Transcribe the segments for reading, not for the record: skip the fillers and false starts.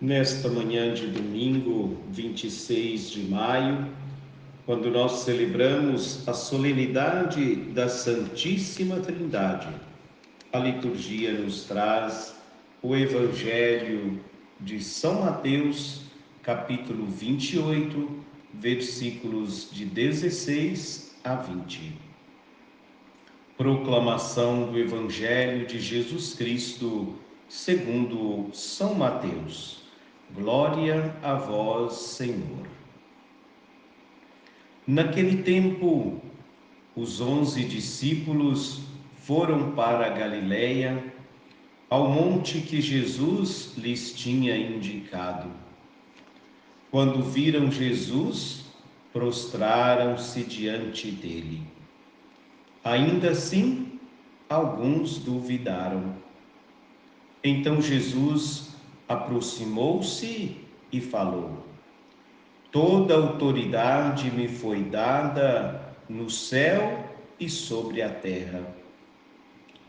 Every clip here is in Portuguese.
Nesta manhã de domingo, 26 de maio, quando nós celebramos a solenidade da Santíssima Trindade, a liturgia nos traz o Evangelho de São Mateus, capítulo 28, versículos de 16 a 20. Proclamação do Evangelho de Jesus Cristo, segundo São Mateus. Glória a vós, Senhor. Naquele tempo, os 11 discípulos foram para a Galiléia, ao monte que Jesus lhes tinha indicado. Quando viram Jesus, prostraram-se diante dele. Ainda assim, alguns duvidaram. Então Jesus aproximou-se e falou: Toda autoridade me foi dada no céu e sobre a terra.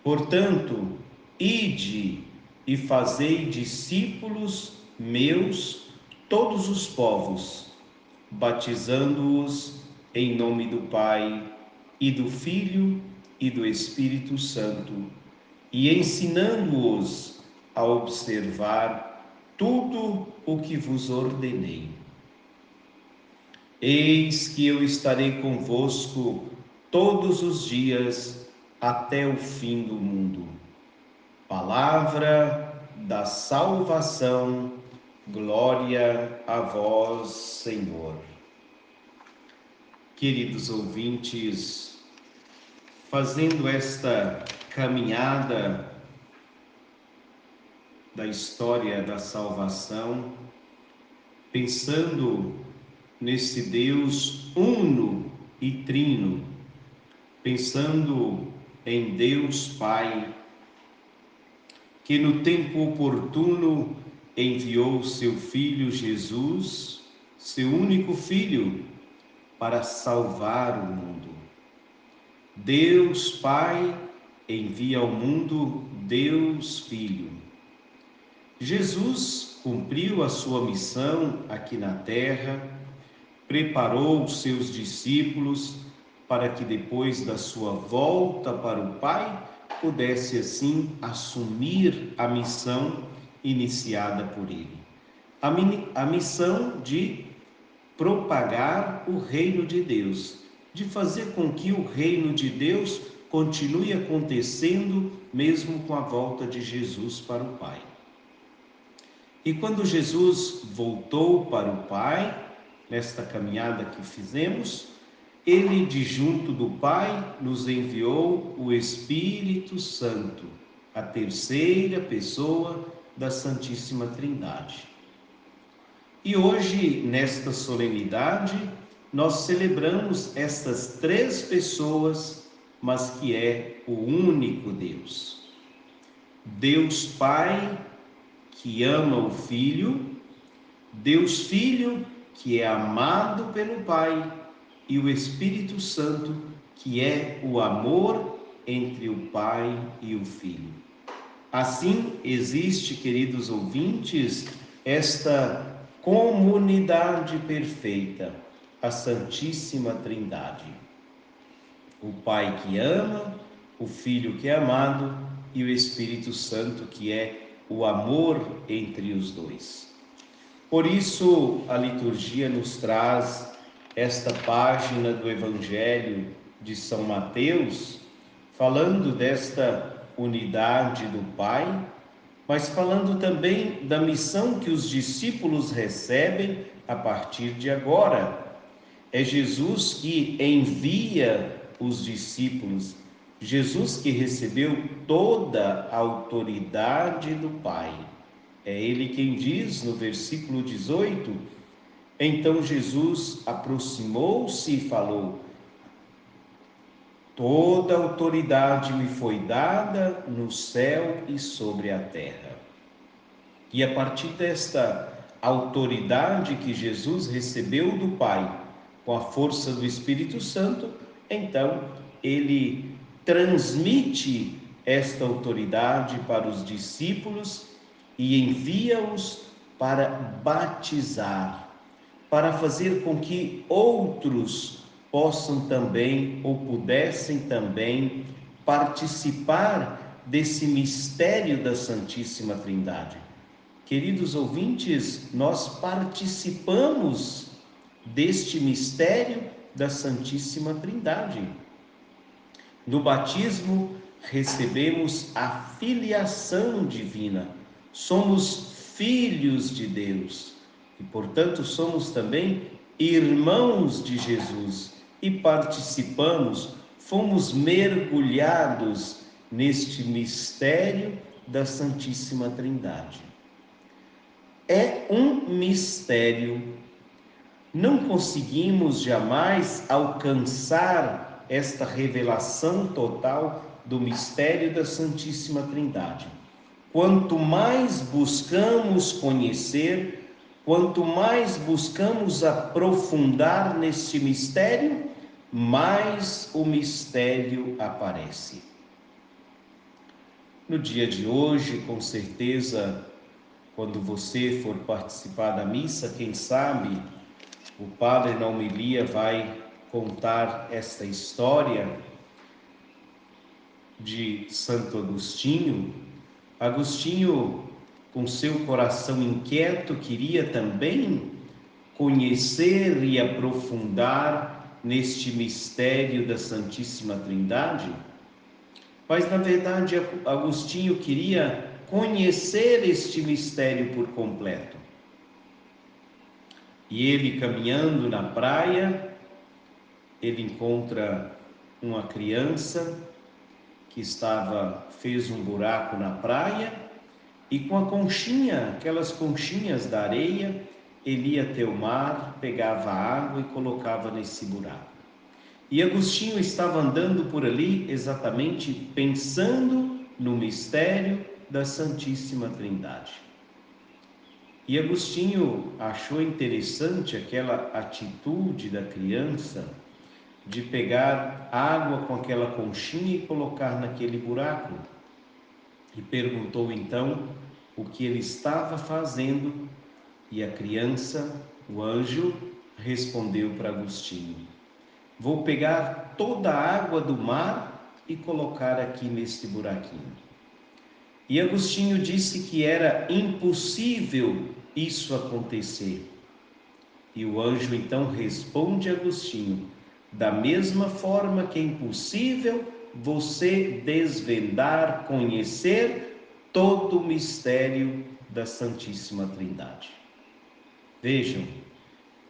Portanto, ide e fazei discípulos meus todos os povos, batizando-os em nome do Pai e do Filho e do Espírito Santo, e ensinando-os a observar tudo o que vos ordenei. Eis que eu estarei convosco todos os dias até o fim do mundo. Palavra da salvação, glória a vós, Senhor. Queridos ouvintes, fazendo esta caminhada da história da salvação, pensando nesse Deus uno e trino, pensando em Deus Pai, que no tempo oportuno enviou seu Filho Jesus, seu único Filho, para salvar o mundo. Deus Pai envia ao mundo Deus Filho. Jesus cumpriu a sua missão aqui na terra, preparou os seus discípulos para que depois da sua volta para o Pai, pudesse assim assumir a missão iniciada por ele. A missão de propagar o reino de Deus, de fazer com que o reino de Deus continue acontecendo mesmo com a volta de Jesus para o Pai. E quando Jesus voltou para o Pai, nesta caminhada que fizemos, ele de junto do Pai nos enviou o Espírito Santo, a terceira pessoa da Santíssima Trindade. E hoje, nesta solenidade, nós celebramos estas três pessoas, mas que é o único Deus. Deus Pai, que ama o Filho, Deus Filho, que é amado pelo Pai, e o Espírito Santo, que é o amor entre o Pai e o Filho. Assim existe, queridos ouvintes, esta comunidade perfeita, a Santíssima Trindade. O Pai que ama, o Filho que é amado e o Espírito Santo que é o amor entre os dois. Por isso, a liturgia nos traz esta página do Evangelho de São Mateus, falando desta unidade do Pai, mas falando também da missão que os discípulos recebem a partir de agora. É Jesus que envia os discípulos, Jesus que recebeu toda a autoridade do Pai. É ele quem diz no versículo 18: Então Jesus aproximou-se e falou: Toda autoridade me foi dada no céu e sobre a terra. E a partir desta autoridade que Jesus recebeu do Pai, com a força do Espírito Santo, então ele transmite esta autoridade para os discípulos e envia-os para batizar, para fazer com que outros possam também ou pudessem também participar desse mistério da Santíssima Trindade. Queridos ouvintes, nós participamos deste mistério da Santíssima Trindade. No batismo, recebemos a filiação divina, somos filhos de Deus e, portanto, somos também irmãos de Jesus e participamos, fomos mergulhados neste mistério da Santíssima Trindade. É um mistério. Não conseguimos jamais alcançar esta revelação total do mistério da Santíssima Trindade. Quanto mais buscamos conhecer, quanto mais buscamos aprofundar neste mistério, mais o mistério aparece. No dia de hoje, com certeza, quando você for participar da missa, quem sabe, o padre na homilia vai contar esta história de Santo Agostinho. Agostinho, com seu coração inquieto, queria também conhecer e aprofundar neste mistério da Santíssima Trindade. Mas, na verdade, Agostinho queria conhecer este mistério por completo. E ele, caminhando na praia, ele encontra uma criança que fez um buraco na praia e com a conchinha, aquelas conchinhas da areia, ele ia até o mar, pegava água e colocava nesse buraco. E Agostinho estava andando por ali exatamente pensando no mistério da Santíssima Trindade. E Agostinho achou interessante aquela atitude da criança de pegar água com aquela conchinha e colocar naquele buraco. E perguntou então o que ele estava fazendo. E a criança, o anjo, respondeu para Agostinho: vou pegar toda a água do mar e colocar aqui neste buraquinho. E Agostinho disse que era impossível isso acontecer. E o anjo então responde a Agostinho: da mesma forma que é impossível você desvendar, conhecer todo o mistério da Santíssima Trindade. Vejam,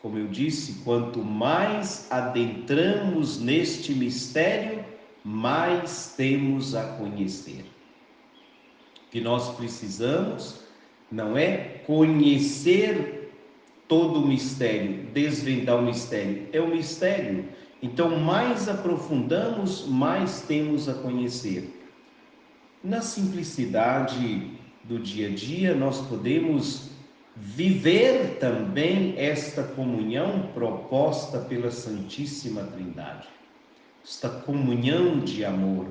como eu disse, quanto mais adentramos neste mistério, mais temos a conhecer. O que nós precisamos não é conhecer todo o mistério, desvendar o mistério, é o mistério. Então, mais aprofundamos, mais temos a conhecer. Na simplicidade do dia a dia, nós podemos viver também esta comunhão proposta pela Santíssima Trindade. Esta comunhão de amor,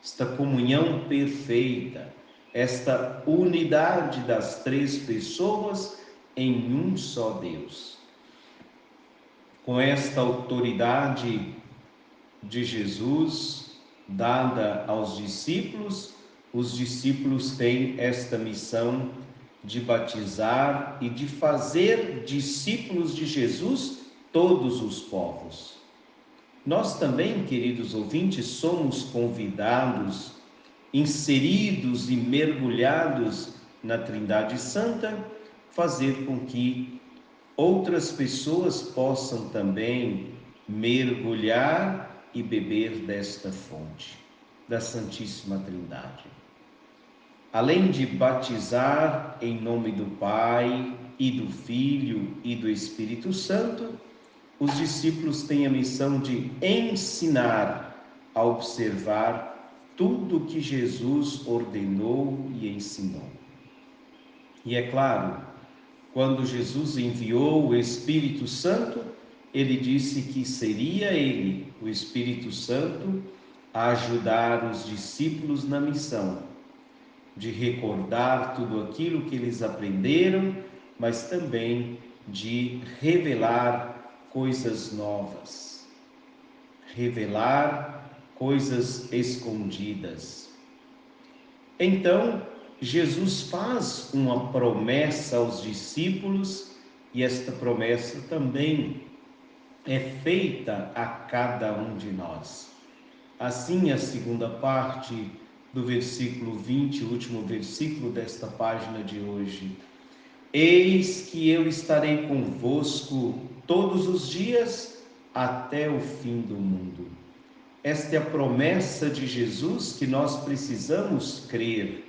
esta comunhão perfeita, esta unidade das três pessoas em um só Deus. Com esta autoridade de Jesus dada aos discípulos, os discípulos têm esta missão de batizar e de fazer discípulos de Jesus todos os povos. Nós também, queridos ouvintes, somos convidados, inseridos e mergulhados na Trindade Santa, fazer com que outras pessoas possam também mergulhar e beber desta fonte, da Santíssima Trindade. Além de batizar em nome do Pai e do Filho e do Espírito Santo, os discípulos têm a missão de ensinar a observar tudo o que Jesus ordenou e ensinou. E é claro, quando Jesus enviou o Espírito Santo, ele disse que seria ele, o Espírito Santo, a ajudar os discípulos na missão de recordar tudo aquilo que eles aprenderam mas também de revelar coisas novas, revelar coisas escondidas. Então, Jesus faz uma promessa aos discípulos e esta promessa também é feita a cada um de nós. Assim, a segunda parte do versículo 20, o último versículo desta página de hoje. Eis que eu estarei convosco todos os dias até o fim do mundo. Esta é a promessa de Jesus que nós precisamos crer.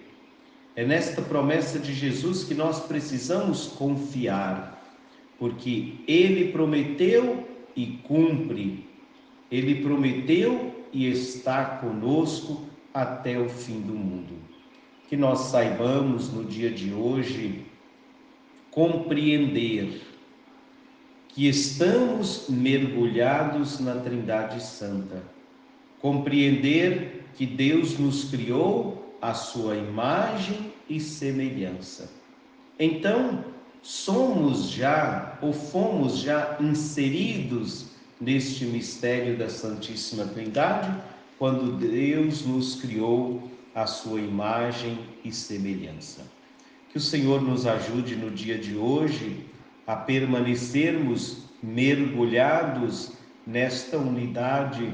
É nesta promessa de Jesus que nós precisamos confiar, porque Ele prometeu e cumpre. Ele prometeu e está conosco até o fim do mundo. Que nós saibamos no dia de hoje compreender que estamos mergulhados na Trindade Santa. Compreender que Deus nos criou à sua imagem e semelhança. Então, somos já ou fomos já inseridos neste mistério da Santíssima Trindade, quando Deus nos criou à sua imagem e semelhança. Que o Senhor nos ajude no dia de hoje a permanecermos mergulhados nesta unidade,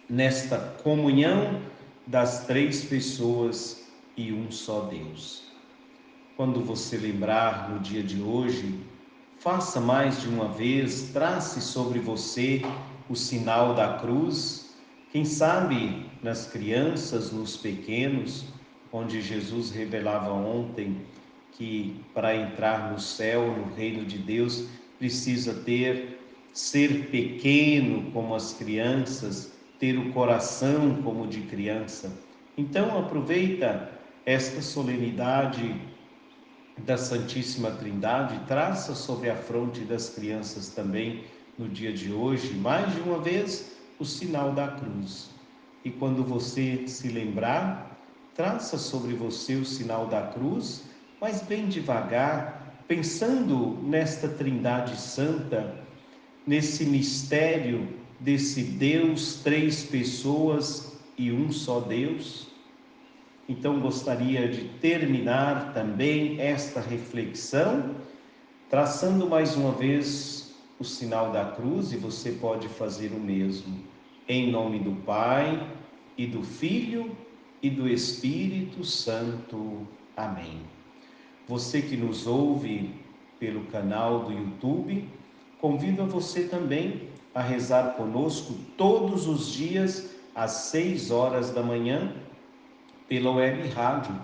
nesta comunhão das três pessoas e um só Deus. Quando você lembrar no dia de hoje, faça mais de uma vez, trace sobre você o sinal da cruz. Quem sabe nas crianças, nos pequenos, onde Jesus revelava ontem que para entrar no céu, no reino de Deus, precisa ser pequeno como as crianças, ter o coração como de criança. Então aproveita esta solenidade da Santíssima Trindade, traça sobre a fronte das crianças também no dia de hoje, mais de uma vez, o sinal da cruz. E quando você se lembrar, traça sobre você o sinal da cruz, mas bem devagar, pensando nesta Trindade Santa, nesse mistério desse Deus, três pessoas e um só Deus. Então, gostaria de terminar também esta reflexão, traçando mais uma vez o sinal da cruz, e você pode fazer o mesmo. Em nome do Pai, e do Filho, e do Espírito Santo. Amém. Você que nos ouve pelo canal do YouTube, convido a você também a rezar conosco todos os dias às 6 horas da manhã, pela web rádio.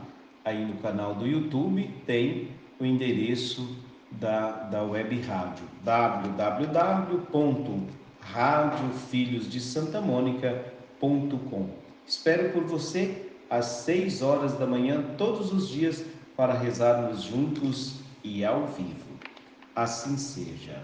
Aí no canal do YouTube tem o endereço da web rádio, www.radiofilhosdesantamonica.com. Espero por você às 6 horas da manhã, todos os dias, para rezarmos juntos e ao vivo. Assim seja.